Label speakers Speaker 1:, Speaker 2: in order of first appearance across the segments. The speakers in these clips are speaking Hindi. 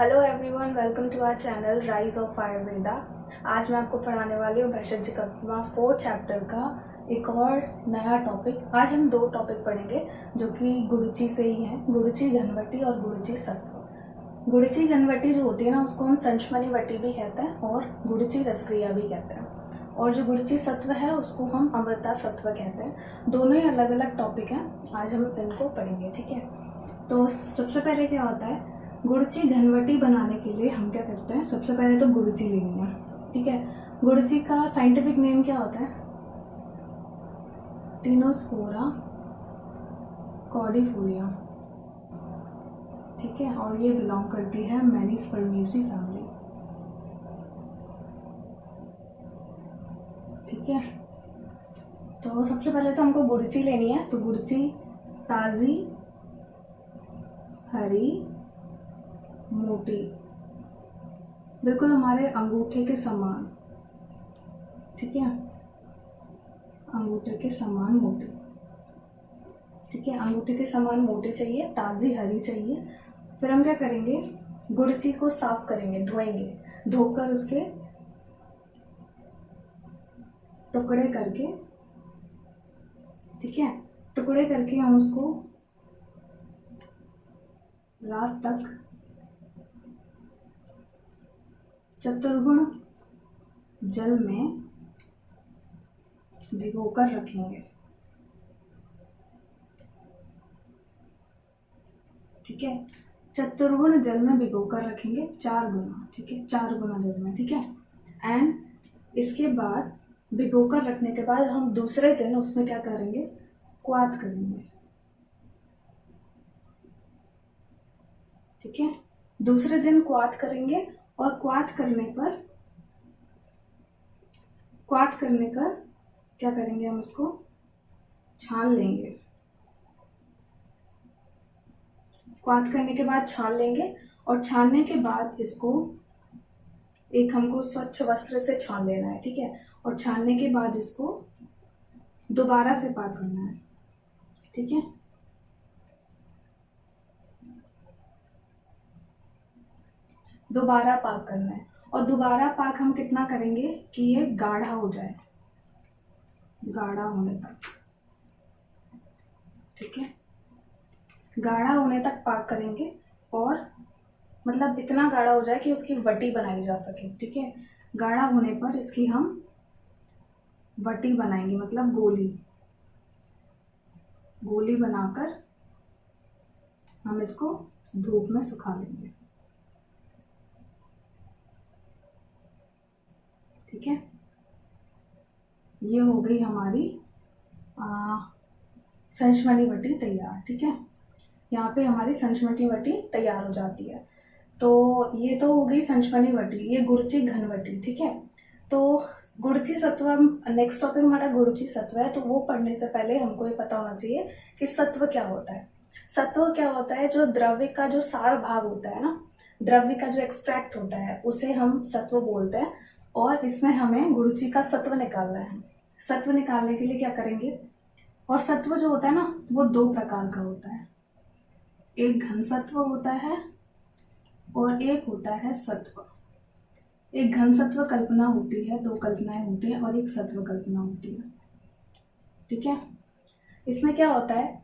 Speaker 1: Hello everyone, welcome to our channel Rise of Ayurveda. आज मैं आपको पढ़ाने वाली हूँ भेषज कल्पना 4 चैप्टर का एक और नया टॉपिक। आज हम 2 टॉपिक पढ़ेंगे जो कि गुरुची से ही हैं, गुरुची घनवटी और गुरुची सत्व। गुरुची घनवटी जो होती है ना, उसको हम संचमनी वटी भी कहते हैं और गुरुची रसक्रिया भी कहते हैं, और जो गुरुची सत्व है उसको हम अमृता सत्व कहते हैं। दोनों ही अलग अलग टॉपिक हैं, आज हम इनको पढ़ेंगे। ठीक है, तो सबसे पहले क्या होता है, गुरुची घनवटी बनाने के लिए हम क्या करते हैं, सबसे पहले तो गुरुची लेनी है। ठीक है, गुरुची का साइंटिफिक नेम क्या होता है, टिनोस्पोरा कॉर्डिफोलिया। ठीक है, और ये बिलोंग करती है मैनीस्पर्मेसी फैमिली। ठीक है, तो सबसे पहले तो हमको गुरुची लेनी है। तो गुरुची ताज़ी, हरी, मोटी, बिल्कुल हमारे अंगूठे के समान। ठीक है, अंगूठे के समान मोटी। ठीक है, अंगूठे के समान मोटी चाहिए, ताज़ी हरी चाहिए। फिर हम क्या करेंगे, गुरुची को साफ करेंगे, धोएंगे, धोकर उसके टुकड़े करके, ठीक है, टुकड़े करके हम उसको रात तक चतुर्गुण जल में भिगोकर रखेंगे। ठीक है, चतुर्गुण जल में भिगोकर रखेंगे 4 गुना। ठीक है, 4 गुना जल में। ठीक है, एंड इसके बाद भिगोकर रखने के बाद हम दूसरे दिन उसमें क्या करेंगे, क्वाथ करेंगे। ठीक है, दूसरे दिन क्वाथ करेंगे और क्वाथ करने पर क्या करेंगे, हम उसको छान लेंगे। क्वाथ करने के बाद छान लेंगे, और छानने के बाद इसको एक हमको स्वच्छ वस्त्र से छान लेना है। ठीक है, और छानने के बाद इसको दोबारा से पाक करना है। ठीक है, दोबारा पाक करना है, और दोबारा पाक हम कितना करेंगे कि ये गाढ़ा हो जाए, गाढ़ा होने तक। ठीक है, गाढ़ा होने तक पाक करेंगे, और मतलब इतना गाढ़ा हो जाए कि उसकी वटी बनाई जा सके। ठीक है, गाढ़ा होने पर इसकी हम वटी बनाएंगे, मतलब गोली बनाकर हम इसको धूप में सुखा लेंगे। ठीक है, ये हो गई हमारी संचमनी वटी तैयार। ठीक है, यहाँ पे हमारी संचमनी वटी तैयार हो जाती है। तो ये तो हो गई संचमनी वटी, ये गुरुची घनवटी। ठीक है, तो गुरुची सत्व, नेक्स्ट टॉपिक हमारा गुरुची सत्व है। तो वो पढ़ने से पहले हमको ये पता होना चाहिए कि सत्व क्या होता है। सत्व क्या होता है, जो द्रव्य का जो सार भाग होता है ना, द्रव्य का जो एक्सट्रैक्ट होता है, उसे हम सत्व बोलते हैं। और इसमें हमें गुरुची का सत्व निकालना है। सत्व निकालने के लिए क्या करेंगे, और सत्व जो होता है ना, वो 2 प्रकार का होता है। एक घन सत्व होता है और एक होता है सत्व। एक घन सत्व कल्पना होती है, 2 कल्पनाएं होती हैं, और एक सत्व कल्पना होती है। ठीक है, इसमें क्या होता है,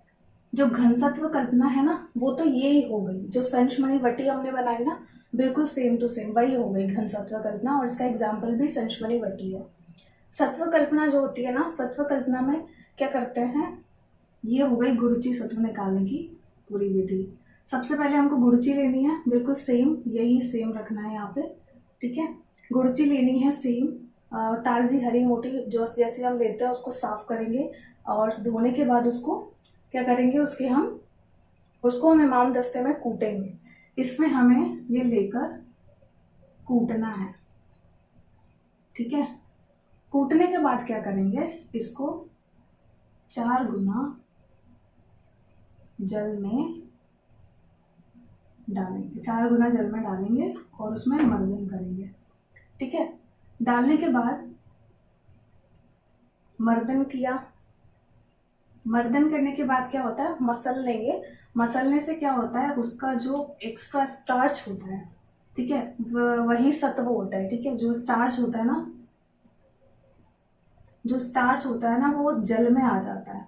Speaker 1: जो घन सत्व कल्पना है ना, वो तो ये ही हो गई, जो संचमनी वटी हमने बनाई ना, बिल्कुल सेम टू सेम वही हो गई घन सत्व कल्पना, और इसका एग्जाम्पल भी संचमनी वटी है। सत्व कल्पना जो होती है ना, सत्व कल्पना में क्या करते हैं, ये हो गई गुरुची सत्व निकालने की पूरी विधि। सबसे पहले हमको गुरुची लेनी है, बिल्कुल सेम, यही सेम रखना है यहाँ पे। ठीक है, गुरुची लेनी है सेम, ताज़ी हरी मोटी, जो जैसे हम लेते हैं उसको साफ करेंगे, और धोने के बाद उसको क्या करेंगे, उसको हम इमाम दस्ते में कूटेंगे। इसमें हमें ये लेकर कूटना है। ठीक है, कूटने के बाद क्या करेंगे, इसको 4 गुना जल में डालेंगे, 4 गुना जल में डालेंगे और उसमें मर्दन करेंगे। ठीक है, डालने के बाद मर्दन किया, मर्दन करने के बाद क्या होता है, मसल लेंगे। मसलने से क्या होता है, उसका जो एक्स्ट्रा स्टार्च होता है ठीक है, वही सत्व होता है। ठीक है, जो स्टार्च होता है ना, जो स्टार्च होता है ना वो उस जल में आ जाता है।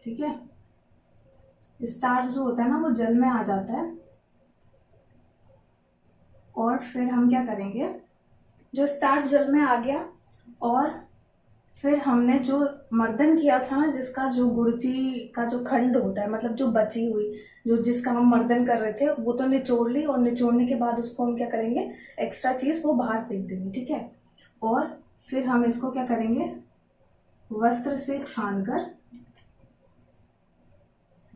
Speaker 1: ठीक है, स्टार्च जो होता है ना वो जल में आ जाता है। और फिर हम क्या करेंगे, जो स्टार्च जल में आ गया और फिर हमने जो मर्दन किया था ना, जिसका जो गुड़ची का जो खंड होता है, मतलब जो बची हुई, जो जिसका हम मर्दन कर रहे थे, वो तो निचोड़ ली, और निचोड़ने के बाद उसको हम क्या करेंगे, एक्स्ट्रा चीज वो बाहर फेंक देंगे। ठीक है, और फिर हम इसको क्या करेंगे, वस्त्र से छानकर,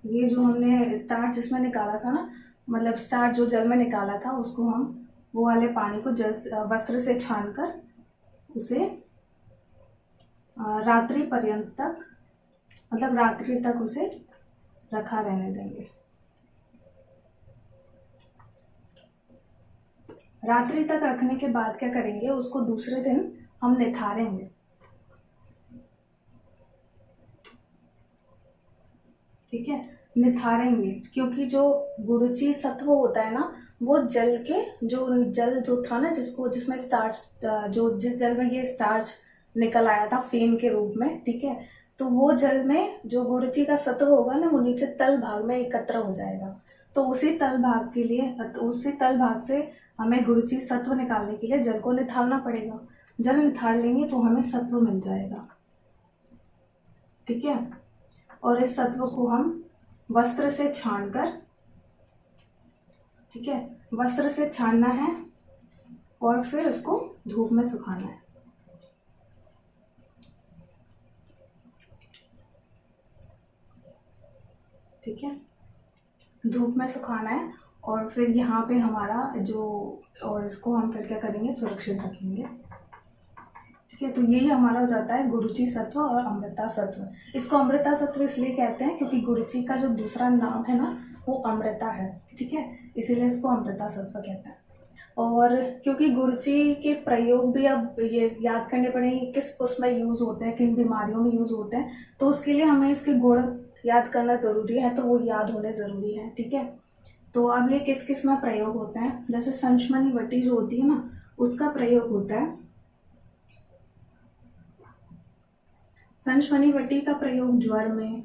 Speaker 1: ये जो हमने स्टार्च जिसमें निकाला था ना, मतलब स्टार्च जो जल में निकाला था, उसको हम वो वाले पानी को वस्त्र से छानकर उसे रात्रि पर्यंत तक, मतलब रात्रि तक उसे रखा रहने देंगे। रात्रि तक रखने के बाद क्या करेंगे, उसको दूसरे दिन हम निथारेंगे। ठीक है, निथारेंगे, क्योंकि जो गुरुची सत्व होता है ना, वो जल के जल जो था ना, जिसमें स्टार्च, जो जिस जल में ये स्टार्च निकल आया था फेम के रूप में, ठीक है, तो वो जल में जो गुरुची का सत्व होगा ना, वो नीचे तल भाग में एकत्र हो जाएगा। तो उसी तल भाग के लिए, तो उसी तल भाग से हमें गुरुची सत्व निकालने के लिए जल को निथारना पड़ेगा। जल निथार लेंगे तो हमें सत्व मिल जाएगा। ठीक है, और इस सत्व को हम वस्त्र से छानकर, ठीक है, वस्त्र से छानना है और फिर उसको धूप में सुखाना है। ठीक है, धूप में सुखाना है, और फिर यहाँ पे हमारा जो, और इसको हम फिर क्या करेंगे, सुरक्षित रखेंगे। ठीक है, तो यही हमारा हो जाता है गुरुची सत्व और अमृता सत्व। इसको अमृता सत्व इसलिए कहते हैं क्योंकि गुरुची का जो दूसरा नाम है ना, वो अमृता है। ठीक है, इसीलिए इसको अमृता सत्व कहते हैं। और क्योंकि गुरुची के प्रयोग भी अब ये याद करने पड़ेंगे किस उसमें यूज होते हैं, किन बीमारियों में यूज होते हैं, तो उसके लिए हमें इसके गुण याद करना जरूरी है, तो वो याद होने जरूरी है। ठीक है, तो अब ये किस किस में प्रयोग होता है, जैसे संशमनी वटी जो होती है ना, उसका प्रयोग होता है। संशमनी वटी का प्रयोग ज्वर में,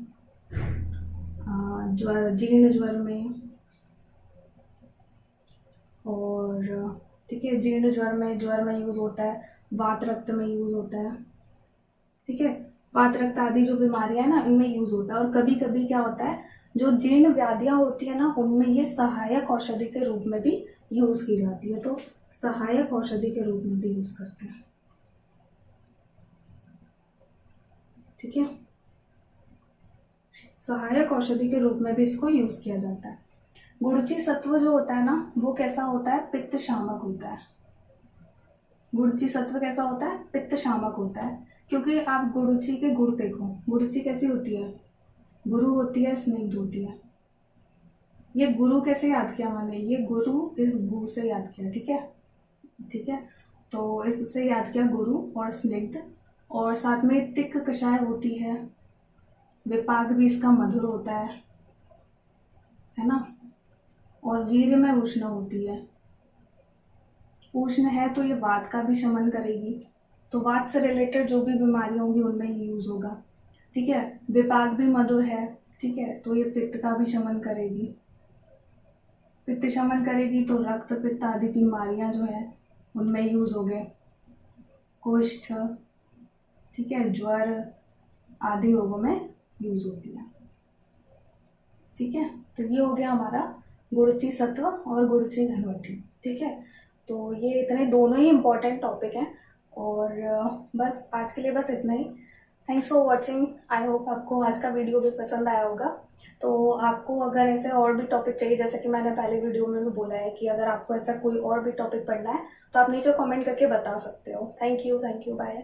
Speaker 1: जीर्ण ज्वर में, और ठीक है, जीर्ण ज्वर में यूज होता है, वात रक्त में यूज होता है। ठीक है, वात रक्त आदि जो बीमारियां है ना, इनमें यूज होता है। और कभी कभी क्या होता है, जो जीर्ण व्याधियां होती है ना, उनमें ये सहायक औषधि के रूप में भी यूज की जाती है, तो सहायक औषधि के रूप में भी यूज करते हैं। ठीक है, सहायक औषधि के रूप में भी इसको यूज किया जाता है। गुड़ची सत्व जो होता है ना, वो कैसा होता है, पित्त शामक होता है। गुड़ची सत्व कैसा होता है, पित्त शामक होता है। क्योंकि आप गुड़ची के गुण देखो, गुड़ची कैसी होती है, गुरु होती है, स्निग्ध होती है। ये गुरु कैसे याद किया मैंने, ये गुरु इस गु से याद किया। ठीक है, ठीक है, तो इससे याद किया गुरु और स्निग्ध, और साथ में तिक् कषाय होती है, विपाक भी इसका मधुर होता है ना, और वीर्य में उष्ण होती है। उष्ण है तो ये वात का भी शमन करेगी, तो वात से रिलेटेड जो भी बीमारी होंगी उनमें ये यूज होगा। ठीक है, विपाक भी मधुर है। ठीक है, तो ये पित्त का भी शमन करेगी, पित्त शमन करेगी, तो रक्त पित्त आदि बीमारियां जो है उनमें यूज हो गए। कुष्ठ, ठीक है, ज्वर आदि रोगों में यूज होती है। ठीक है, तो ये हो गया हमारा गुरुची सत्व और गुरुची घनवटी। ठीक है, तो ये इतने दोनों ही इम्पोर्टेंट टॉपिक हैं, और बस आज के लिए बस इतना ही। Thanks for watching. I hope आपको आज का वीडियो भी पसंद आया होगा। तो आपको अगर ऐसे और भी टॉपिक चाहिए, जैसे कि मैंने पहले वीडियो में भी बोला है कि अगर आपको ऐसा कोई और भी टॉपिक पढ़ना है तो आप नीचे कमेंट करके बता सकते हो। Thank you, bye.